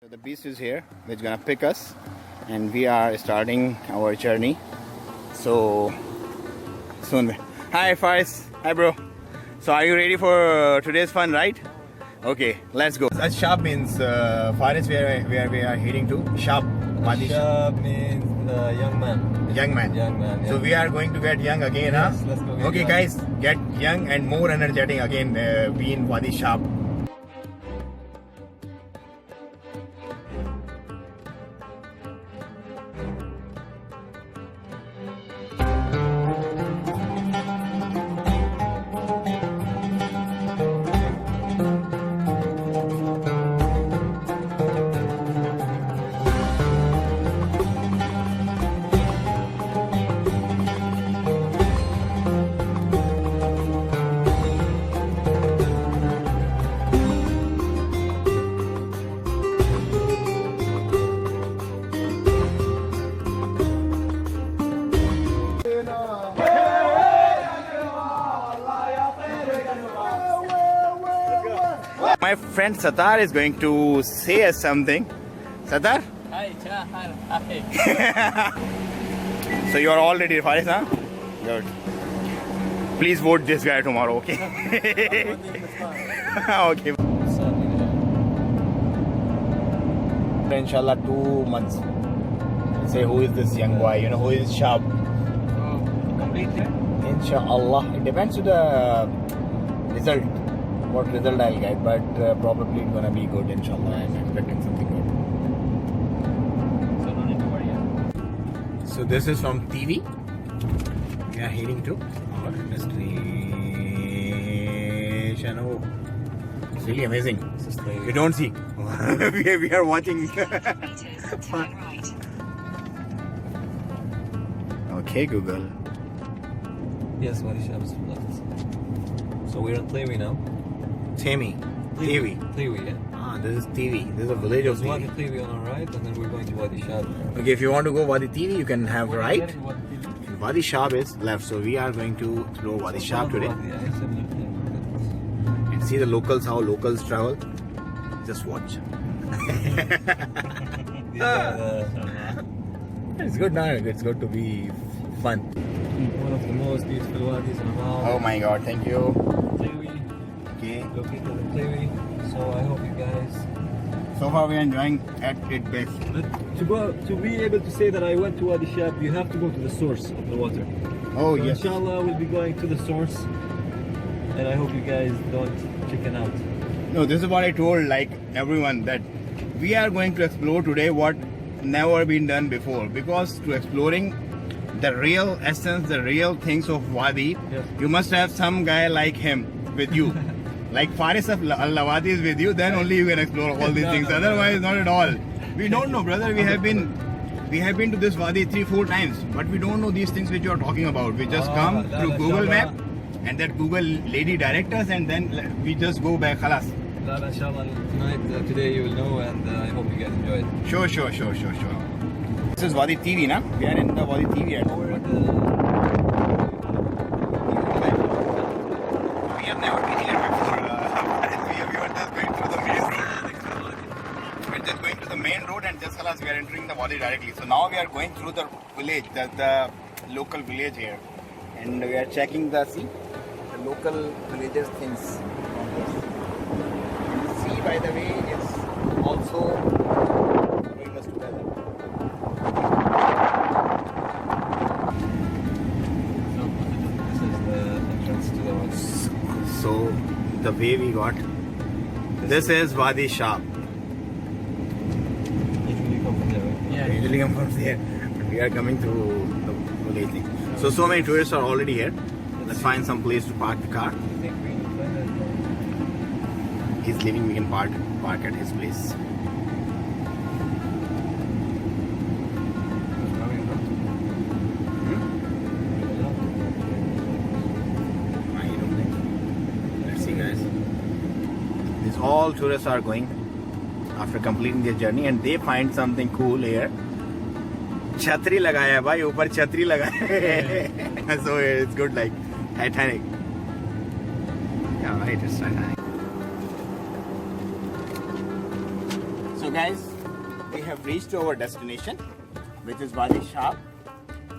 So the beast is here, which is gonna pick us, and we are starting our journey. So soon. Hi Faris, hi bro. So are you ready for today's fun ride? Okay, let's go. Shab means Faris, where we are heading to. Shab. Wadi Shab means young man. Young man. Young man. Yeah. So we are going to get young again, Yes, huh? let's go get Okay, young. guys, get young and more energetic again. Be in Wadi Shab. My friend Satar is going to say us something. Satar? Hi, hi. So you are all ready, Faris, huh? Good. Please vote this guy tomorrow, okay? Okay. Inshallah, 2 months. Say who is this young boy? You know who is Shab? Completely. Inshallah, it depends on the result. What result I'll get, but probably it's gonna be good. Inshallah, I'm expecting something good. So no need to worry. So this is from TV. We are heading to our destination. Oh, it's really amazing. We don't see. we are watching. Okay, Google. Yes, Wadi Shab is left. So we're on Tlewi now. TV. Tlewi, yeah. Ah, this is TV. This is a village of There's Wadi TV. Tlewi on our right, and then we're going to Wadi Shab. Okay, if you want to go Wadi TV, you can have right. And Wadi Shab is left. So we are going to explore Wadi Shab today and see the locals, how locals travel. Just watch. It's good now. It's good to be fun. One of the most beautiful wadis in Oman. Oh my God! Thank you. Tlewi, Okay. located in Tlewi. So I hope you guys. So far we are enjoying at it best. But to be able to say that I went to Wadi Shab, you have to go to the source of the water. Oh So yes. Inshallah, we'll be going to the source, and I hope you guys don't chicken out. No, this is what I told like everyone that we are going to explore today what never been done before, because to exploring the real essence, the real things of Wadi, Yes. you must have some guy like him with you. Like Faris of Al-Wadi is with you, then only you can explore all these things. Otherwise, not at all. We don't know, brother. We have been to this Wadi 3-4 times, but we don't know these things which you are talking about. We just come la, through la, Google inshallah. Map, and that Google lady direct us, and then we just go back. Khalas. Inshallah, tonight, today you will know, and I hope you guys enjoy it. Sure. This is Wadi TV, na? We are in the Wadi TV at We're home. at the We have never been here before. We were just going through the main road. We're just going to the main road, and just khalas, we are entering the Wadi directly. So now we are going through the village, the local village here, and we are checking the local villages things. See, by the way, it's also bring us together. This is the entrance to the Wadi. So the way we got, this is Wadi Shab. Usually come from there, right? We usually come from there, but we are coming through the village thing. So many tourists are already here. Let's find some place to park the car. I think we need to find that. He's leaving, we can park at his place. I don't think. Let's see, guys. These all tourists are going after completing their journey, and they find something cool here. छतरी लगाया है भाई, ऊपर छतरी लगाया है. So it's good, like Titanic. Yeah, right, it's Titanic. So guys, we have reached our destination, which is Wadi Shab,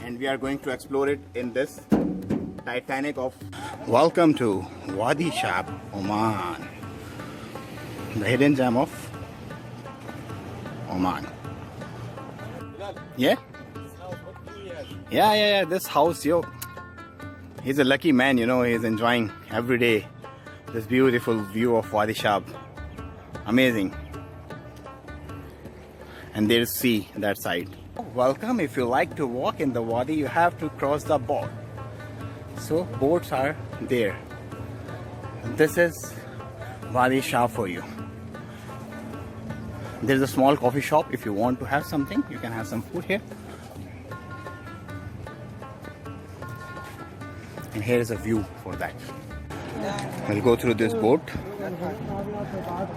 and we are going to explore it in this Titanic of. Welcome to Wadi Shab Oman, the hidden gem of Oman. Yeah? Yeah. This house, yo. He's a lucky man, you know. He's enjoying every day this beautiful view of Wadi Shab. Amazing. And there's sea on that side. Welcome. If you like to walk in the Wadi, you have to cross the boat. So boats are there. This is Wadi Shab for you. There's a small coffee shop. If you want to have something, you can have some food here. And here is a view for that. We'll go through this boat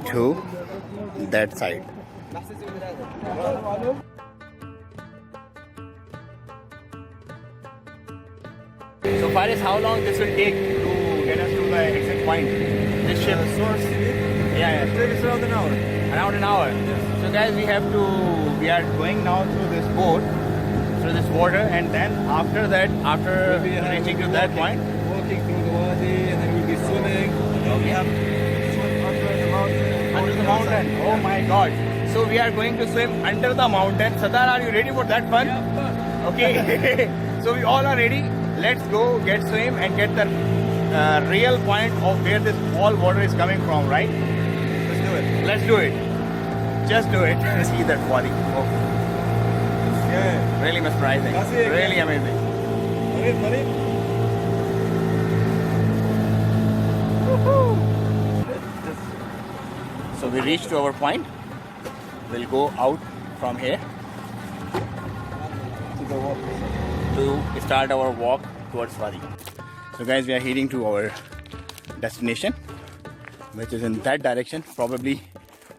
to that side. So Faris, how long this will take to get us to the exit point? This ship source? Yeah. It's around an hour. Around an hour. Yes. So guys, we are going now through this boat, through this water, and then after that, after reaching to that point, Walking through the wadi, and then we'll be swimming. And we have to swim under the mountain. under the mountain. Oh my God. So we are going to swim under the mountain. Sadar, are you ready for that fun? Yeah, Okay. So we all are ready. Let's go get swim and get the real point of where this all water is coming from, right? let's do it. Let's do it. Just do it. See that wadi. Oh, Yeah. really mesmerizing. Really amazing. Money? So we reached to our point. We'll go out from here to start our walk towards Wadi. So guys, we are heading to our destination, which is in that direction. Probably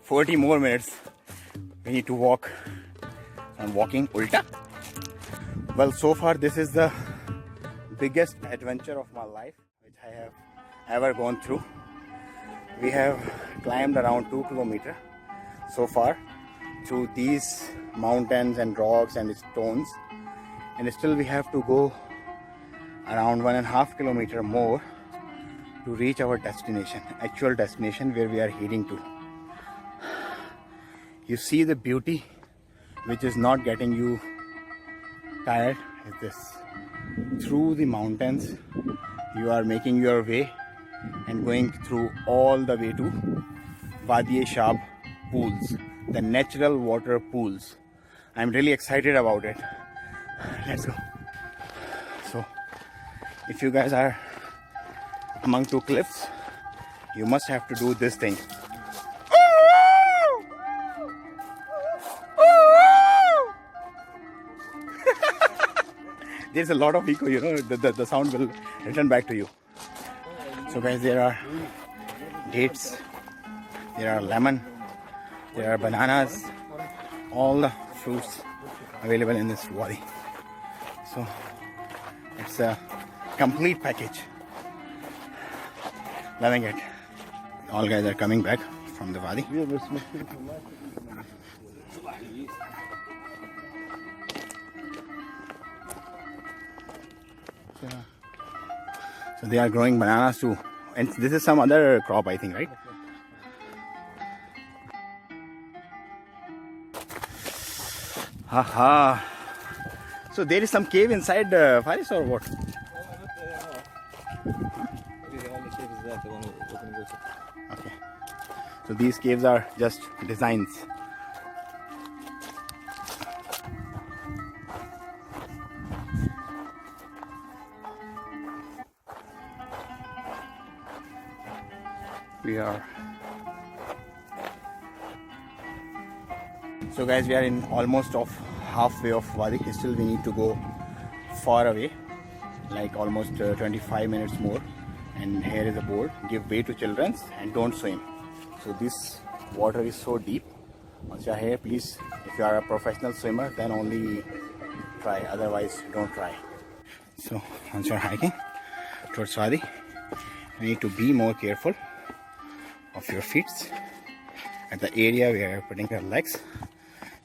40 more minutes we need to walk. I'm walking ulta. Well, so far this is the biggest adventure of my life which I have ever gone through. We have climbed around 2 kilometers so far through these mountains and rocks and stones, and still we have to go around 1.5 kilometers more to reach our destination, actual destination where we are heading to. You see the beauty which is not getting you tired is this. Through the mountains you are making your way and going through all the way to Wadi Shab pools, the natural water pools. I'm really excited about it. Let's go. So if you guys are among two cliffs, you must have to do this thing. There's a lot of echo, you know, the sound will return back to you. So guys, there are dates, there are lemon, there are bananas, all the fruits available in this wadi. So it's a complete package. Loving it. All guys are coming back from the wadi. So they are growing bananas too. And this is some other crop, I think, right? Haha. So there is some cave inside Faris or what? Okay. So these caves are just designs. We are. So guys, we are in almost of halfway of Wadi. Still we need to go far away, like almost 25 minutes more. And here is a board: give way to children and don't swim. So this water is so deep. Once you are here, please, if you are a professional swimmer, then only try, otherwise don't try. So once you are hiking towards Wadi, you need to be more careful of your feet at the area where you're putting your legs.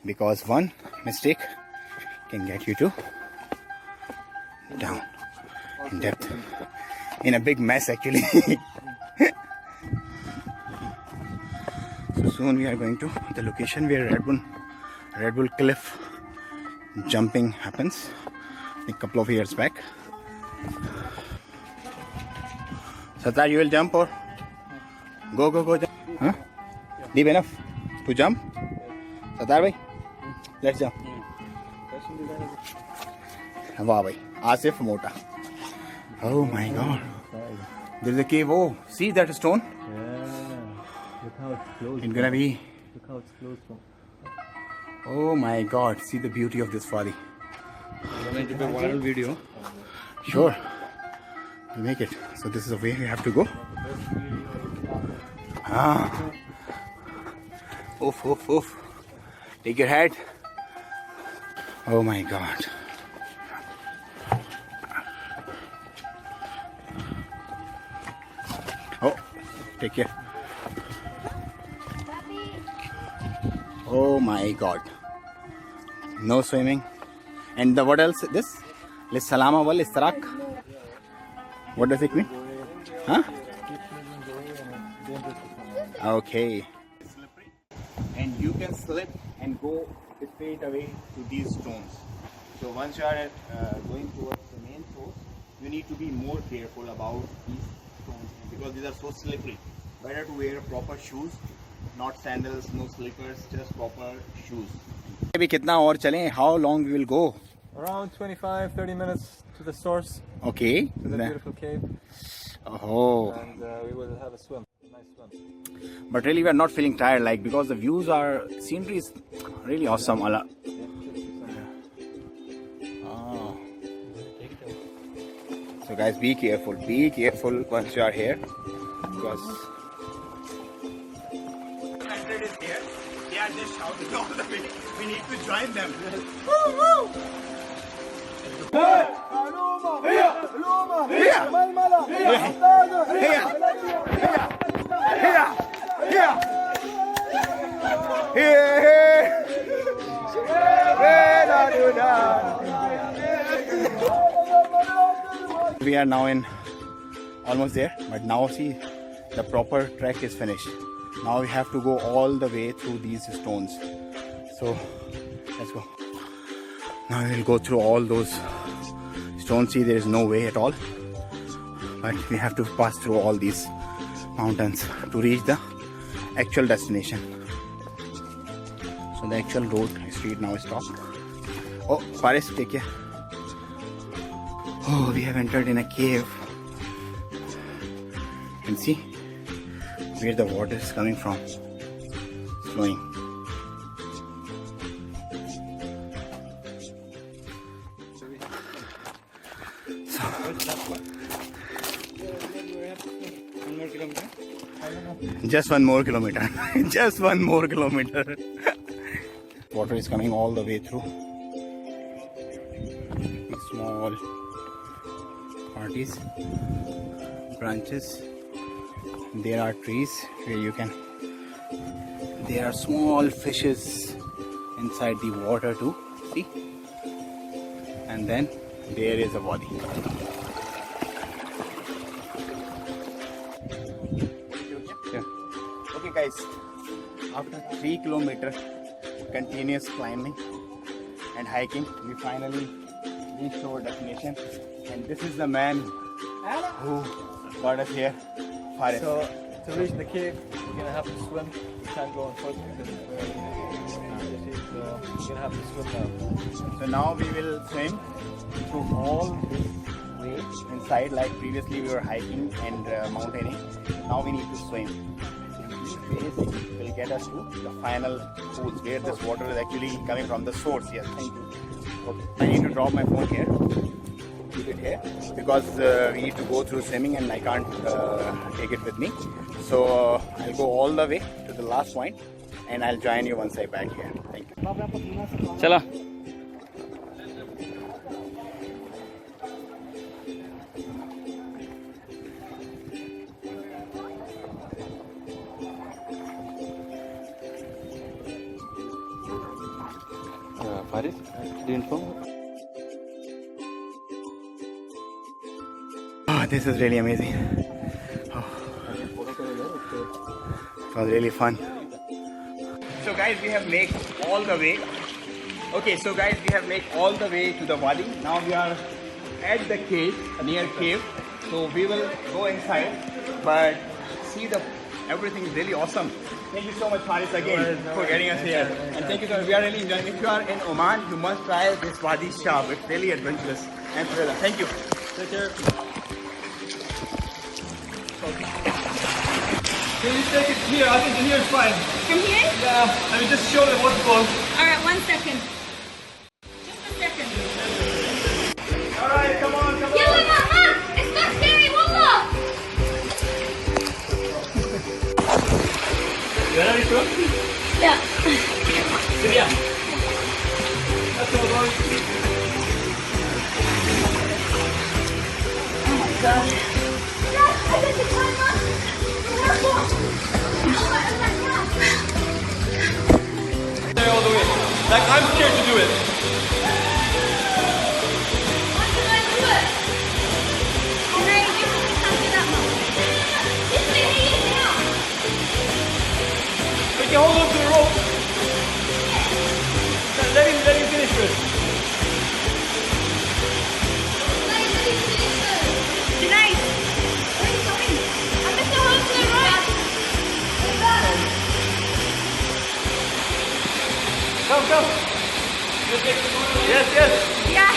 because one mistake can get you to down in depth, in a big mess actually. So soon we are going to the location where Red Bull cliff jumping happens a couple of years back. Satar, you will jump or go jump? Huh? Deep enough to jump? Satar bhai, let's jump. Wow bhai, Asif Mota. Oh my god. There's a cave. Oh, see that stone? Look how it's close. It's gonna be. Look how it's close from. Oh my god, see the beauty of this wadi. We're going to do a viral video. Sure, we'll make it. So this is the way we have to go. Ah. Oof. Take your head. Oh my god. Oh, take care. Oh my god. No swimming. And what else is this? Lissalama wal istarak. What does it mean? Huh? Okay. And you can slip and go straight away to these stones. So once you are going towards the main source, you need to be more careful about these stones because these are so slippery. Better to wear proper shoes, not sandals, no slippers, just proper shoes. Maybe kitna aur chale? How long we will go? Around 25-30 minutes to the source. Okay. To the beautiful cave. Oh. And we will have a swim. Nice swim. But really we are not feeling tired, like, because the views are, scenery is really awesome. Allah. Oh. So guys, be careful once you are here, because is here. They are just shouting all the way. We need to join them. Woo! We are now in almost there, but now see the proper trek is finished. Now we have to go all the way through these stones. So let's go. Now we will go through all those stones. See, there is no way at all, but we have to pass through all these mountains to reach the actual destination. So the actual road street now is stopped. Oh, Paris, take care. Oh, we have entered in a cave. And see where the water is coming from, flowing. Just one more kilometer. Just one more kilometer. Water is coming all the way through. Small parties, branches. There are trees where you can. There are small fishes inside the water too. See? And then there is a wadi. Okay guys, after 3 kilometers continuous climbing and hiking, we finally reached our destination, and this is the man who got us here. So to reach the cave, you're gonna have to swim. You can't go on foot because it's very easy. So you're gonna have to swim now. So now we will swim through all this way inside, like previously we were hiking and mountaineering. Now we need to swim. This will get us to the final pools where this water is actually coming from, the source. Yes, thank you. Okay. I need to drop my phone here. Keep it here because we need to go through swimming and I can't take it with me. So I'll go all the way to the last point and I'll join you once I'm back here. Thank you. Chala. Faris, didn't come? Oh, this is really amazing. Oh. It was really fun. So guys, we have made all the way. Okay, so guys, we have made all the way to the Wadi. Now we are at the cave, near cave. So we will go inside. But see, everything is really awesome. Thank you so much, Faris, again for getting us here. And thank you so much. We are really enjoying. If you are in Oman, you must try this Wadi Shab. It's really adventurous and thriller. Thank you. Take care. Can you take it here? I think here is fine. From here? Yeah. I mean, just show them what's going. All right, 1 second. Just a second. All right, come on, come on. Yeah, Mama! It's not scary, Wallah! You ready to? Yeah. Yeah. That's all, boys. Oh my God. Dad, I got the camera. Stay all the way. Like, I'm scared to do it. Why should I do it? Alright, you can't do that much. This way, he is now. We can hold on to the rope. Let him finish first. Let him finish first. Tonight. Where are you going? I'm just going to the right. Come. Yes, yes. Yeah.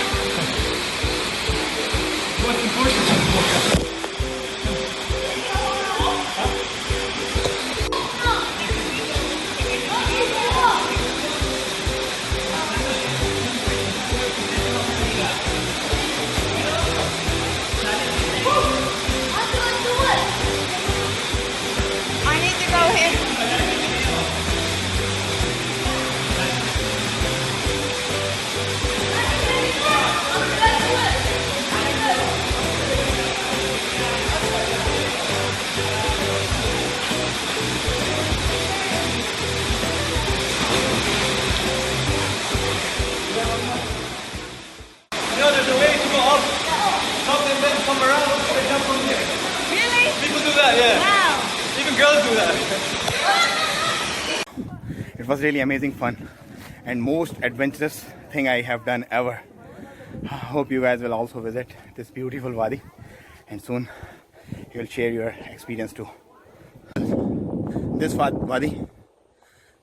What's important? I need to go here. You know, there's a way to go up, and then come around, and jump from here. Really? People do that, yeah. Wow. Even girls do that. It was really amazing fun and most adventurous thing I have done ever. Hope you guys will also visit this beautiful Wadi and soon you will share your experience too. This Wadi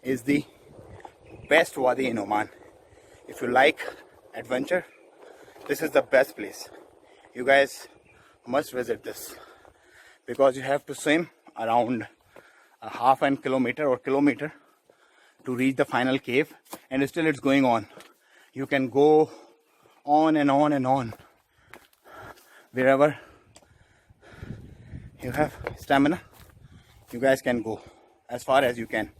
is the best Wadi in Oman. If you like adventure, this is the best place. You guys must visit this because you have to swim around a half an kilometer or kilometer to reach the final cave, and still it's going on. You can go on and on and on. Wherever you have stamina, you guys can go as far as you can.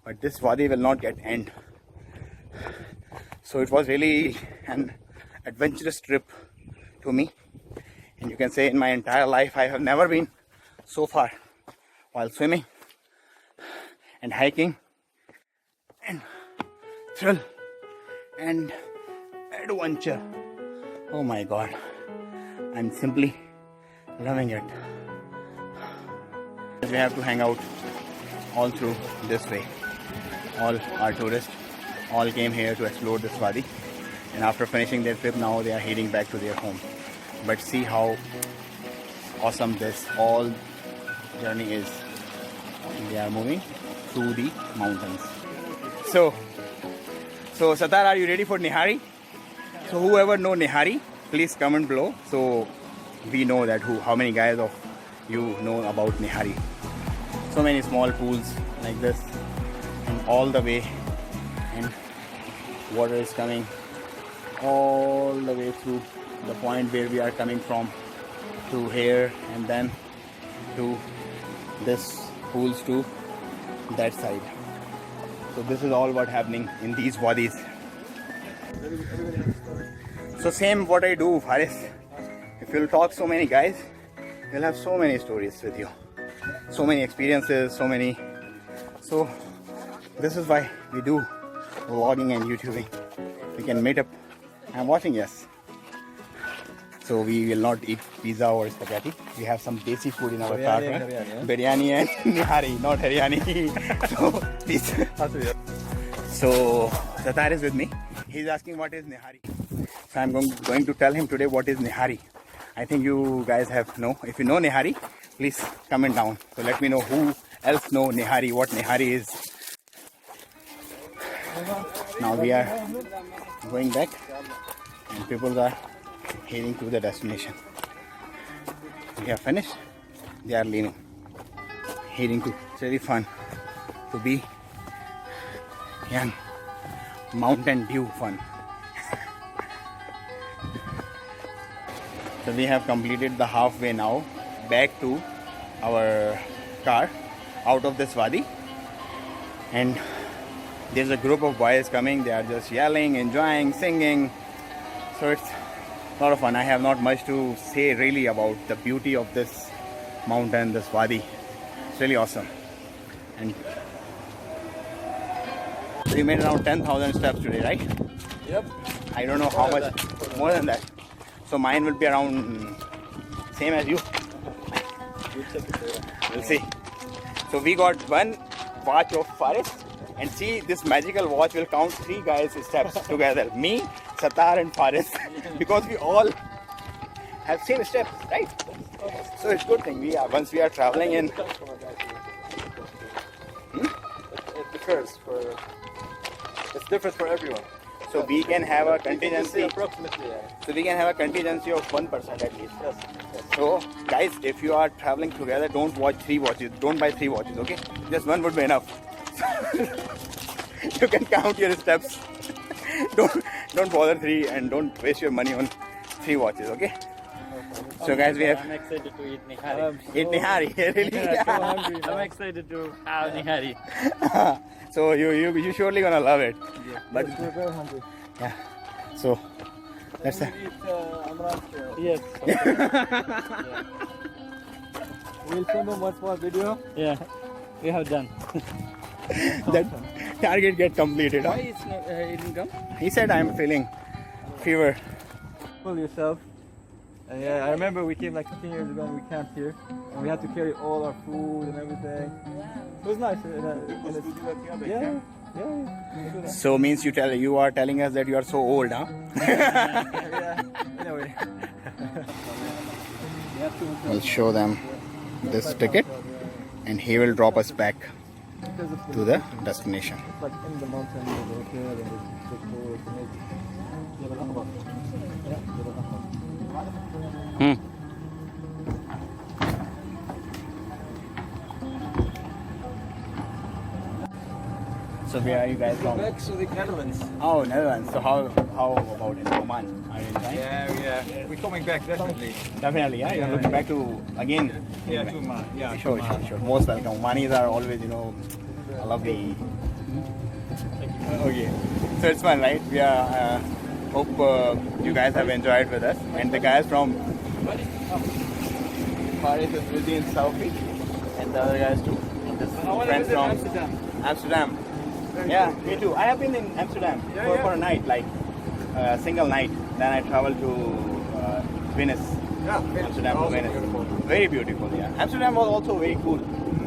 But this Wadi will not get end. So it was really an adventurous trip to me. And you can say in my entire life I have never been so far while swimming and hiking and thrill and adventure. Oh my God, I'm simply loving it. We have to hang out all through this way. All our tourists all came here to explore this Wadi, and after finishing their trip now they are heading back to their home. But see how awesome this whole journey is. They are moving through the mountains. So Satar, are you ready for Nihari? So whoever know Nihari, please comment below so we know that how many guys of you know about Nihari. So many small pools like this, and all the way, and water is coming all the way through the point where we are coming from to here, and then to this pools to that side. So this is all what happening in these wadis. So same what I do, Faris. If you'll talk so many guys, you'll have so many stories with you, so many experiences, so many. So this is why we do vlogging and YouTubing. We can meet up. I'm watching, yes. So we will not eat pizza or spaghetti. We have some desi food in our car. Biryani and nihari, not haryani. So please. So Satar is with me. He's asking what is nihari. So I'm going to tell him today what is nihari. I think you guys have know. If you know nihari, please comment down. So let me know who else know nihari, what nihari is. Now we are going back and people are heading to the destination. We have finished. They are leaving. Heading to. It's very fun to be young. Mountain Dew fun. So we have completed the halfway now. Back to our car out of this wadi. And there's a group of boys coming. They are just yelling, enjoying, singing. So it's a lot of fun. I have not much to say really about the beauty of this mountain, this wadi. It's really awesome. And we made around 10,000 steps today, right? Yep. I don't know how much, more than that. So mine will be around same as you. We'll see. So we got one watch of forest, and see, this magical watch will count 3 guys' steps together. Me, Satar and Faris. Because we all have same steps, right? So it's a good thing. Once we are traveling in. It differs for. It's different for everyone. So we can have a contingency. Approximately. So we can have a contingency of 1% at least. Yes. So guys, if you are traveling together, don't watch 3 watches. Don't buy 3 watches, okay? Just one would be enough. You can count your steps. Don't bother 3 and don't waste your money on 3 watches, okay? So guys, we have. I'm excited to eat nihari. Eat nihari, really? Yeah, so hungry. I'm excited to have nihari. So you surely gonna love it. Yeah. But We're very hungry. yeah. So that's We it. eat Amran's Yes. We'll send them once more video. Yeah. We have done. That target get completed. Huh? Why it didn't come? He said I'm feeling fever. Pull yourself. And yeah, I remember we came like 15 years ago and we camped here. And we had to carry all our food and everything. It was nice. Yeah. So means you are telling us that you are so old, huh? Yeah. Anyway. We'll show them this ticket and he will drop us back Because of to the destination. It's like in the mountain, there's a hotel and there's big pool. So where are you guys from? Back to the Netherlands. Oh, Netherlands. So how about in Oman? Are you enjoying? Yeah. We're coming back, definitely. Definitely, yeah. You're looking back to again. Yeah, to Oman. Yeah, Sure. Most welcome. Omanis are always, lovely. Okay. So it's fun, right? We are. Hope you guys have enjoyed with us. And the guys from Paris is busy in Southie, and the other guys too. This friend from Amsterdam. Yeah, me too. I have been in Amsterdam for a night, like a single night. Then I traveled to Venice. Yeah, Amsterdam to Venice. Beautiful. Very beautiful, yeah. Amsterdam was also very cool.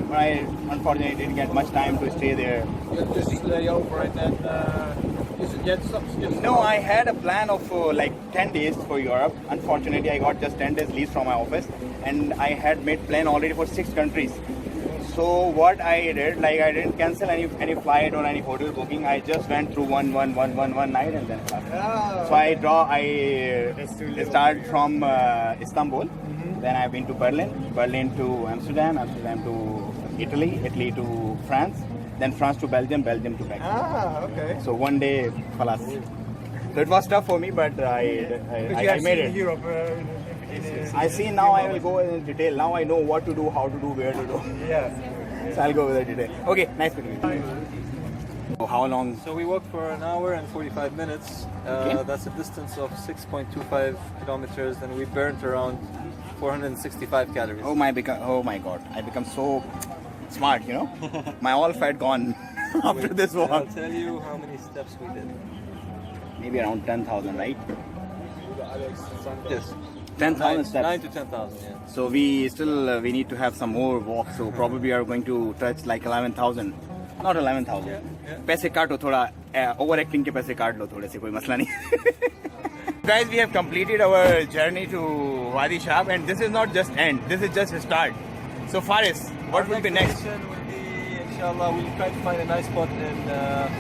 But I unfortunately didn't get much time to stay there. You just lay over and then get some. No, I had a plan of like 10 days for Europe. Unfortunately, I got just 10 days leave from my office, and I had made plan already for 6 countries. So what I did, like I didn't cancel any flight or any hotel booking. I just went through one night and then left. So I started from Istanbul. Then I've been to Berlin to Amsterdam to Italy to France, then France to Belgium to back. Okay. So one day, khalas. So it was tough for me, but I made it. Europe. I see now. I will go in detail. Now I know what to do, how to do, where to do. Yeah. So I'll go with the detail. Okay, nice meeting you. So how long? So we walked for an hour and 45 minutes. Okay. That's a distance of 6.25 kilometers, and we burnt around 465 calories. Oh my God! I become so smart. My all fat gone after this I'll walk. tell you how many steps we did. maybe around 10,000, right? Yes. 10,000 steps. 9 to 10,000, yeah. So we still we need to have some more walks. So probably we are going to touch like 11,000. Not 11,000. Yeah. पैसे काटो थोड़ा overacting के पैसे काट लो थोड़े से कोई मसला नहीं. Guys, we have completed our journey to Wadi Shab, and this is not just end. This is just a start. So Faris, what will be next? Destination will be, inshallah, we'll try to find a nice spot in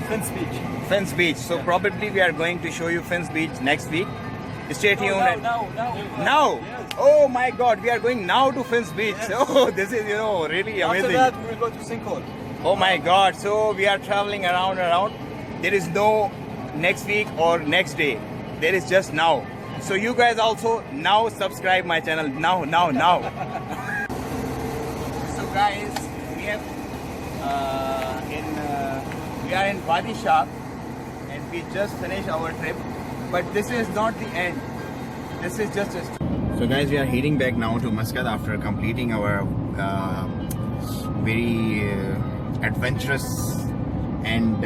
Finn's Beach. Finn's Beach. So probably we are going to show you Finn's Beach next week. Stay tuned. Now. Now? Yes. Oh my God, we are going now to Finn's Beach. Oh, this is, really amazing. After that, we will go to Sinkhole. Oh my God, so we are traveling around. There is no next week or next day. There is just now. So you guys also now subscribe my channel. Now. So guys, we have we are in Wadi Shab and we just finished our trip. But this is not the end. This is just a... So guys, we are heading back now to Muscat after completing our very adventurous and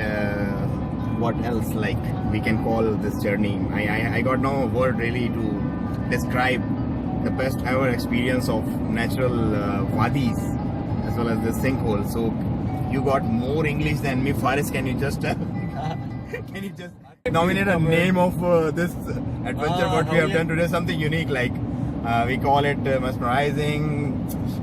what else like we can call this journey. I got no word really to describe the best ever experience of natural wadis as well as the sinkhole. So you got more English than me. Faris, can you just nominate a name of this adventure what we have done today? Something unique, like we call it mesmerizing,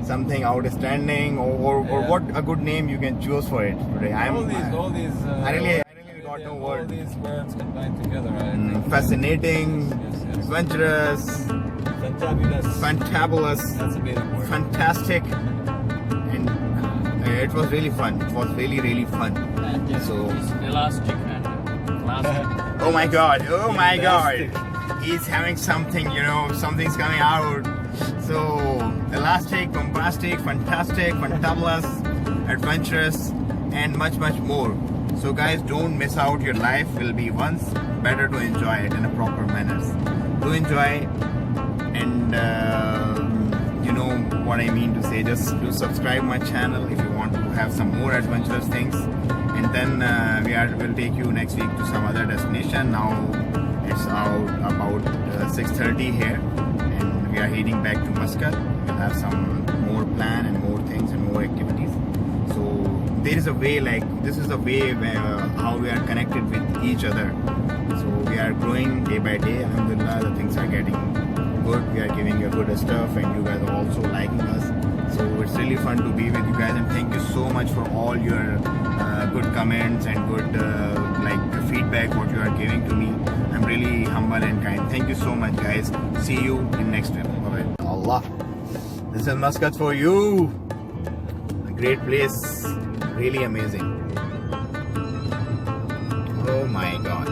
something outstanding, or what a good name you can choose for it today. All these. I really got no all word. these words combined together. Right? Fascinating, Yes. adventurous, fantabulous, That's a bit of word. fantastic, and it was really fun. It was really fun. And yes, So- it's elastic and classic. Oh my God! He's having something, something's coming out. So elastic, bombastic, fantastic, fantabulous, adventurous, and much more. So guys, don't miss out. Your life will be once. Better to enjoy it in a proper manners. To enjoy, and you know what I mean to say. Just do subscribe my channel if you want to have some more adventurous things. And then we'll take you next week to some other destination. Now it's out about 6:30 here, and we are heading back to Muscat. We'll have some more plan and more things and more activities. So there is a way, like this is the way where how we are connected with each other. So we are growing day by day. Alhamdulillah, the things are getting good. We are giving you good stuff, and you guys are also liking us. So it's really fun to be with you guys, and thank you so much for all your good comments and good feedback what you are giving to me. I'm really humble and kind. Thank you so much, guys. See you in next time. Bye. Allah, this is Muscat for you. A great place, really amazing. Oh my God.